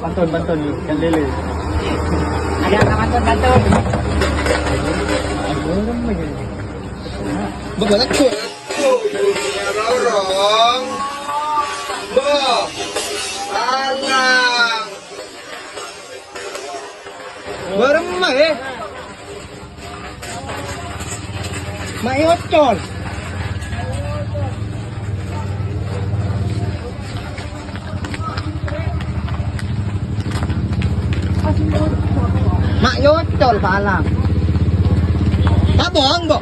Pantun ikan lele. Ada apa pantun? Orang lagi. Begotak tuh. Dorong. Bo. Alang. Beremah eh. Mai ocol. Mak yocol palang. Tak bohong, Bo.